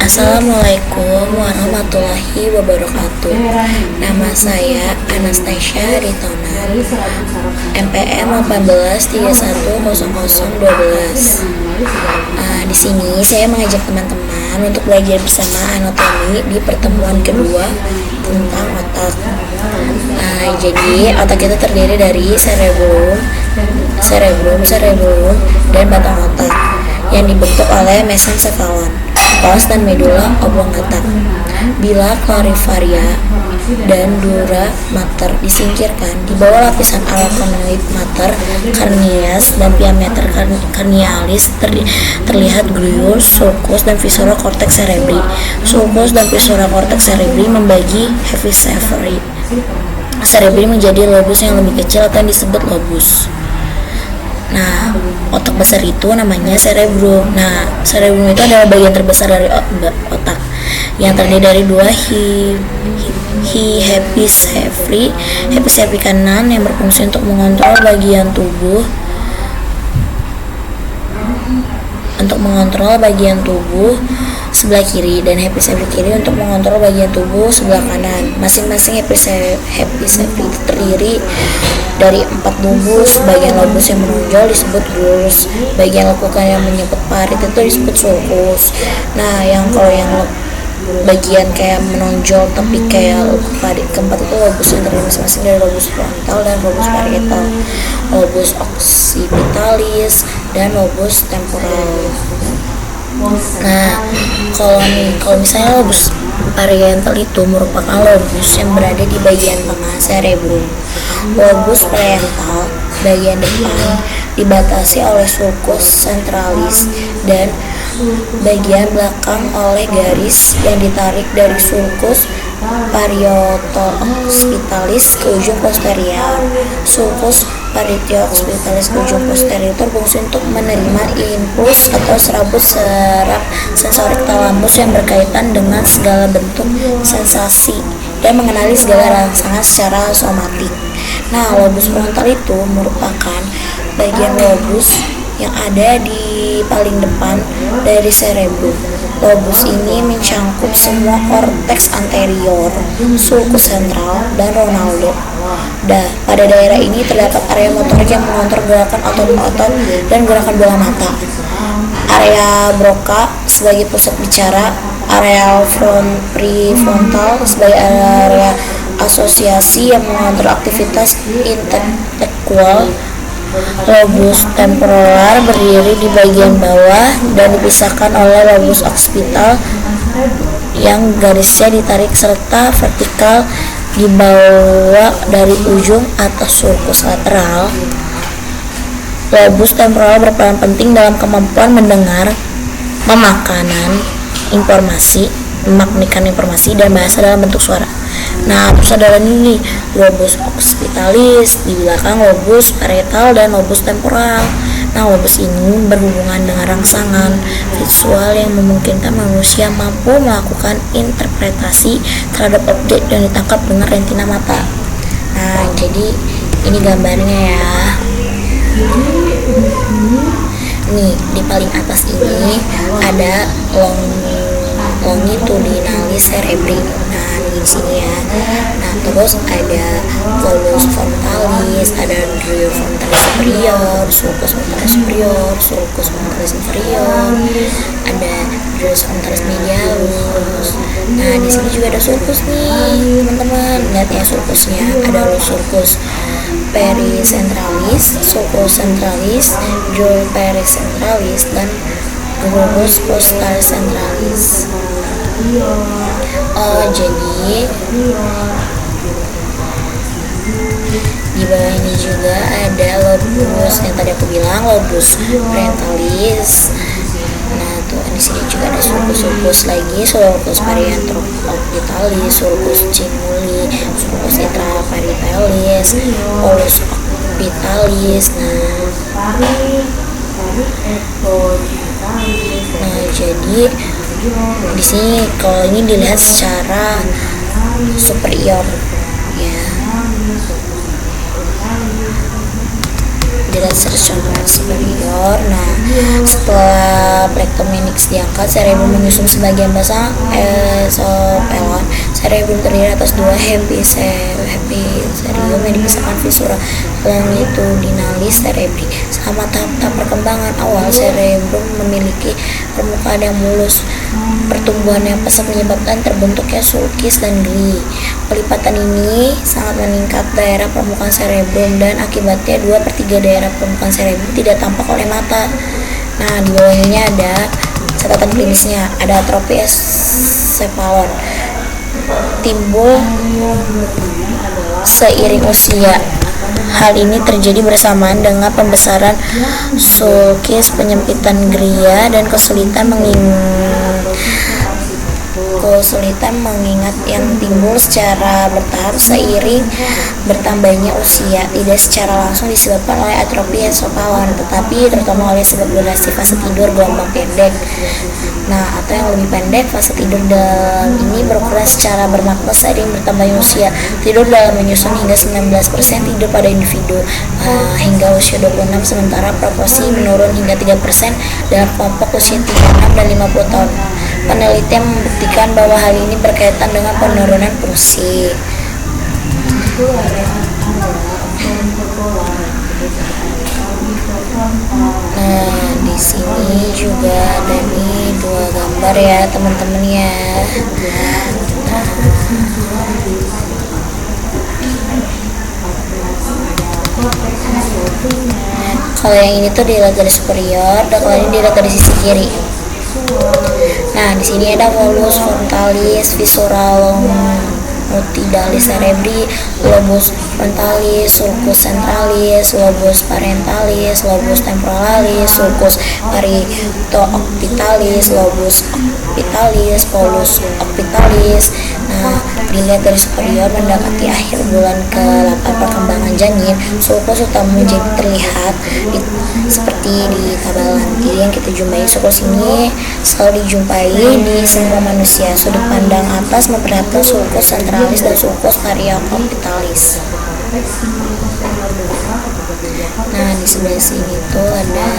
Assalamualaikum warahmatullahi wabarakatuh. Nama saya Anastasia Ritona, MPM 18310012. Di sini saya mengajak teman-teman untuk belajar bersama anatomi di pertemuan kedua tentang otak. Jadi otak itu terdiri dari cerebrum, dan batang otak yang dibentuk oleh mesencephalon, pons dan medula oblongata. Bila clavicular dan dura mater disingkirkan, di bawah lapisan arachnoid mater, carneus, dan pia mater carnealis terlihat glure, sulcus, dan viscera cortex cerebri. Sulcus dan viscera cortex cerebri membagi hemisfer cerebri menjadi lobus yang lebih kecil atau yang disebut lobus. Nah, otak besar itu namanya cerebrum. Nah, cerebrum itu adalah bagian terbesar dari otak yang terdiri dari dua hemisfer kanan yang berfungsi untuk mengontrol bagian tubuh sebelah kiri, dan hemisfer kiri untuk mengontrol bagian tubuh sebelah kanan. Masing-masing hemisfer itu terdiri dari 4 lobus. Bagian lobus yang menonjol disebut glus, bagian lekukan yang menyebut parit itu disebut sulcus. Nah, kalau yang bagian kayak menonjol tapi kayak parit keempat itu lobus yang terdiri masing-masing dari lobus frontal dan lobus parietal, lobus occipitalis, dan lobus temporal. Nah, kalau misalnya lobus parietal itu merupakan lobus yang berada di bagian tengah cerebrum. Lobus parietal bagian depan dibatasi oleh sulcus centralis dan bagian belakang oleh garis yang ditarik dari sulcus parieto-occipitalis ke ujung posterior. Sulcus parieto-occipitalis ke ujung posterior berfungsi untuk menerima impuls atau serabut saraf sensorik talamus yang berkaitan dengan segala bentuk sensasi dan mengenali segala rangsangan secara somatik. Nah, lobus frontal itu merupakan bagian lobus yang ada di paling depan dari cerebrum. Lobus ini mencangkup semua korteks anterior, sulcus sentral, dan ronaldo. Pada daerah ini terdapat area motorik yang mengontrol gerakan otot-otot dan gerakan bola mata. Area Broca sebagai pusat bicara, area prefrontal sebagai area asosiasi yang mengontrol aktivitas intelektual. Lobus temporal berdiri di bagian bawah dan dipisahkan oleh lobus occipital yang garisnya ditarik serta vertikal di bawah dari ujung atas sulcus lateral. Lobus temporal berperan penting dalam kemampuan mendengar, memagnikan informasi dan bahasa dalam bentuk suara. Nah, terus ada ini lobus occipitalis, di belakang lobus parietal dan lobus temporal. Nah, lobus ini berhubungan dengan rangsangan visual yang memungkinkan manusia mampu melakukan interpretasi terhadap objek yang ditangkap dengan retina mata. Nah, jadi ini gambarnya ya. Nih, di paling atas ini ada longitudinalis cerebri. Nah, di sini ya. Nah, terus ada volus frontalis, ada drio frontalis superior, sulcus frontalis superior, sulcus frontalis inferior, ada drio frontalis medialus. Nah, di sini juga ada sulcus nih, teman-teman. Lihat ya sulcusnya. Ada sulcus pericentralis, sulcus centralis, jol pericentralis, dan globus costalis centralis. Jadi di bawah ini juga ada lobus yang tadi aku bilang, lobus parietal. Nah, tuh di sini juga ada sulcus lagi, sulcus parieto-occipitalis, sulcus cinguli, sulcus intraparietalis, polus occipitalis. Nah, jadi di sini kalau ini dilihat secara superior ya. jelas contoh superior. Nah, setelah plectomeninx diangkat, cerebrum menyusun sebagian basal esopelon. Cerebrum terdiri atas dua hemisferium yang dipisahkan visura longitudinalis cerebri. Selama tahap-tahap perkembangan awal, cerebrum memiliki permukaan yang mulus. Pertumbuhan yang pesat menyebabkan terbentuknya sulcus dan gli. Pelipatan ini sangat meningkat daerah permukaan cerebrum dan akibatnya 2/3 daerah permukaan cerebrum tidak tampak oleh mata. Nah, di bawahnya ada catatan klinisnya. Ada atrofi cephalon, timbul seiring usia. Hal ini terjadi bersamaan dengan pembesaran sulcus, penyempitan glia, dan kesulitan mengingat yang timbul secara bertahap seiring bertambahnya usia, tidak secara langsung disebabkan oleh atrofi cephalon, tetapi terutama oleh sebab durasi fase tidur gelombang pendek. Nah, atau yang lebih pendek, fase tidur dalam ini berukuran secara bermakna seiring bertambahnya usia. Tidur dalam menyusun hingga 19% tidur pada individu hingga usia 26, sementara proporsi menurun hingga 3% dalam kelompok usia 36 dan 50 tahun. Penelitian membuktikan bahwa hal ini berkaitan dengan penurunan fungsi. Nah, di sini juga ada nih dua gambar ya teman-teman ya. Kalau yang ini tuh dilihat dari superior, dan kalau ini dilihat dari sisi kiri. Nah, di sini ada volus frontalis, viscera longitudinalis cerebri, lobus frontalis, sulcus centralis, lobus parentalis, lobus temporalis, sulcus parieto-occipitalis, lobus occipitalis, polus occipitalis. Nah, dilihat dari superior mendekati akhir bulan ke-8 perkembangan janin, sulcus utama menjadi terlihat seperti di tabel nanti yang kita jumpai. Sulcus ini selalu dijumpai di semua manusia. Sudut pandang atas memperlihatkan sulcus centralis dan sulcus parieto-occipitalis. Nah, di sebelah sini tuh ada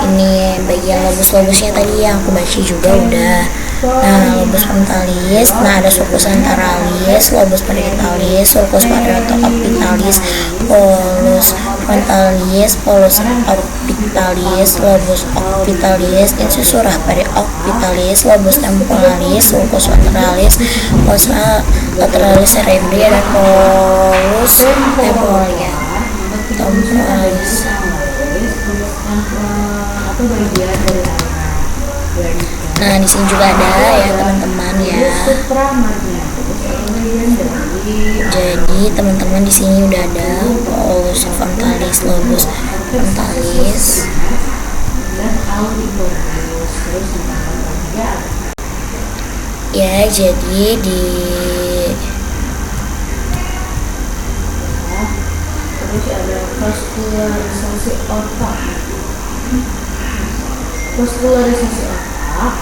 ini bagian lobus-lobusnya tadi yang aku baca juga udah. Nah, lobus frontalis, nah ada sulcus centralis, lobus parietalis, sulcus parieto-occipitalis, polus frontalis, polus occipitalis, lobus occipitalis, insusura parieto-occipitalis, lobus temporalis, sulcus lateralis, polus lateralis cerebri, dan polus temporalis. Nah, di sini juga ada ya teman-teman ya. Jadi teman-teman di sini udah ada polus frontalis, lobus frontalis. Ya, jadi di ada vaskularisasi otak. Vaskularisasi otak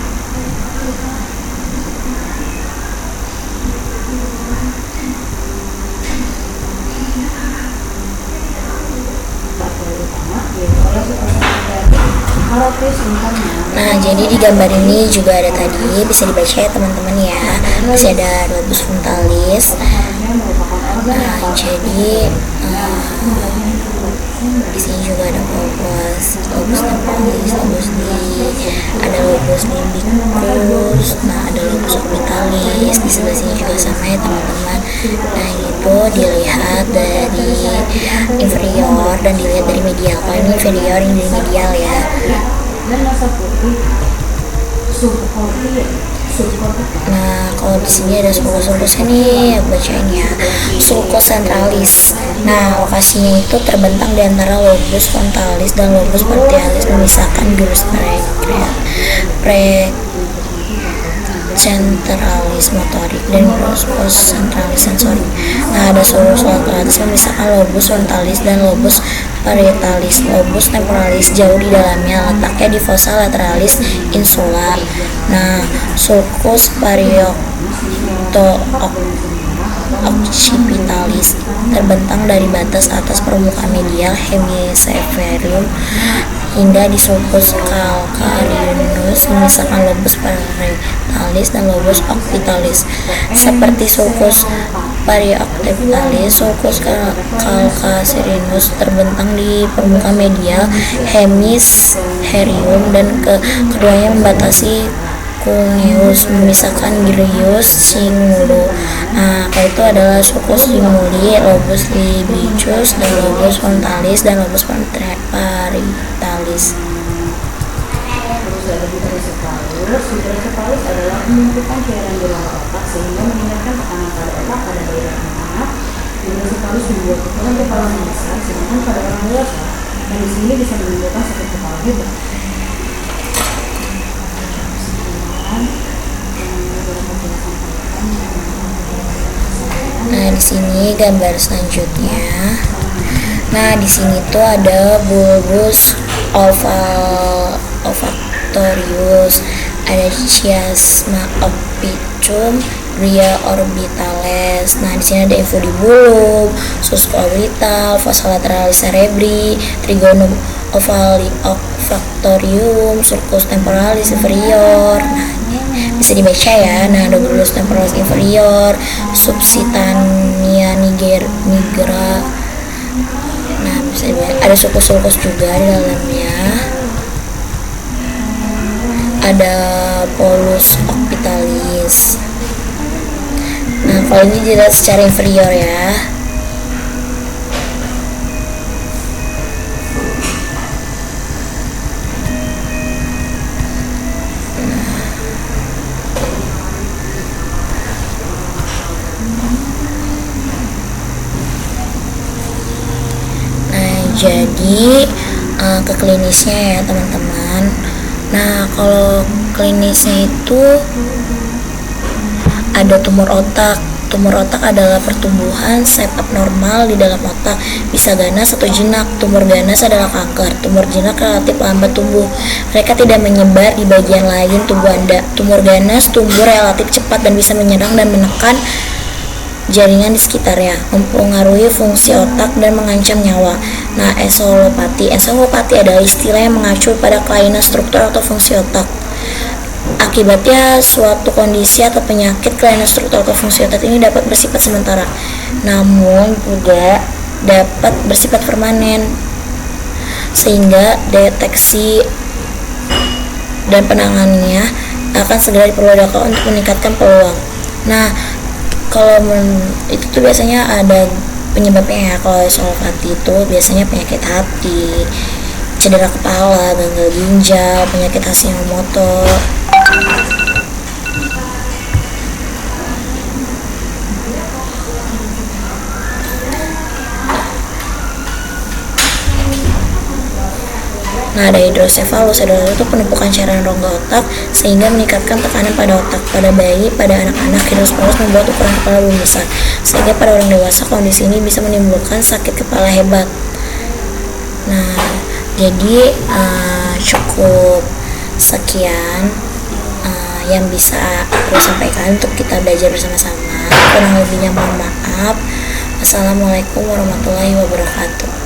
Nah, jadi di gambar ini juga ada tadi, bisa dibaca ya teman-teman ya. Bisa ada lobus frontalis. Nah, jadi di sini juga ada lobus temporalis, lobus ada lobus limbicus. Nah, ada lobus occipitalis. Di sebelah sini juga sama ya teman-teman. Nah, itu dilihat dari inferior dan dilihat dari medial. Kalau ini inferior, ini dari medial ya. Nah, kalau di sini ada sulcus nih, aku bacain ya. Sulcus centralis. Nah, lokasinya itu terbentang di antara lobus frontalis dan lobus parietalis, memisahkan gyrus centralis motorik dan gyrus centralis sensorik. Nah, ada sulcus lateralis memisahkan lobus frontalis dan lobus parietalis. Lobus temporalis jauh di dalamnya, letaknya di fossa lateralis insula. Nah, sulcus parieto occipitalis terbentang dari batas atas permukaan medial hemisferium hingga di sulcus calcareus memisahkan lobus parietalis dan lobus occipitalis. Seperti sulcus parietalis, sulcus calcareus terbentang di permukaan medial hemisferium dan keduanya membatasi cuneus memisahkan gyrus cingulum. Nah, itu adalah sulcus limuli, lobus libicus, dan lobus frontalis dan lobus parietalis. Terus ada hidrosefalus. Hidrosefalus adalah penumpukan cairan di luar otak sehingga meningkatkan tekanan pada otak pada daerah anak. Hidrosefalus membuat ukuran kepala membesar, sedangkan pada orang dewasa, dan di sini bisa menimbulkan sakit kepala hebat. Nah, di sini gambar selanjutnya. Nah, di sini tuh ada bulbus olfactorius, ada chiasma opicum, glia orbitalis. Nah, di sini ada infundibulum, sus orbital, fossa lateralis cerebri, trigonum olfactorium, sulcus temporalis inferior. Nah, bisa dibaca ya. Nah, ada bulbus temporalis inferior, subsitania nigra. Nah, bisa dibaca. Ada sulcus juga di dalamnya. Ada polus occipitalis. Nah, kalau ini dilihat secara inferior ya. Jadi ke klinisnya ya teman-teman. Nah, kalau klinisnya itu ada tumor otak. Tumor otak adalah pertumbuhan sel abnormal di dalam otak, bisa ganas atau jinak. Tumor ganas adalah kanker. Tumor jinak relatif lambat tumbuh. Mereka tidak menyebar di bagian lain tubuh Anda. Tumor ganas tumbuh relatif cepat dan bisa menyerang dan menekan jaringan di sekitarnya, mempengaruhi fungsi otak dan mengancam nyawa. Nah, encephalopati adalah istilah yang mengacu pada kelainan struktur atau fungsi otak. Akibatnya suatu kondisi atau penyakit kelainan struktur atau fungsi otak ini dapat bersifat sementara, namun juga dapat bersifat permanen, sehingga deteksi dan penanganannya akan segera diperlukan untuk meningkatkan peluang. Nah, kalau itu tuh biasanya ada penyebabnya ya. Kalau encephalopati itu biasanya penyakit hati, cedera kepala, gagal ginjal, penyakit Hashimoto. Nah, ada hidrosefalus adalah itu penumpukan cairan rongga otak sehingga meningkatkan tekanan pada otak. Pada bayi, pada anak-anak, hidrosefalus membuat ukuran kepala lebih besar, sehingga pada orang dewasa kondisi ini bisa menimbulkan sakit kepala hebat. Nah, jadi cukup sekian yang bisa aku sampaikan untuk kita belajar bersama-sama. Kurang lebihnya mohon maaf. Wassalamualaikum warahmatullahi wabarakatuh.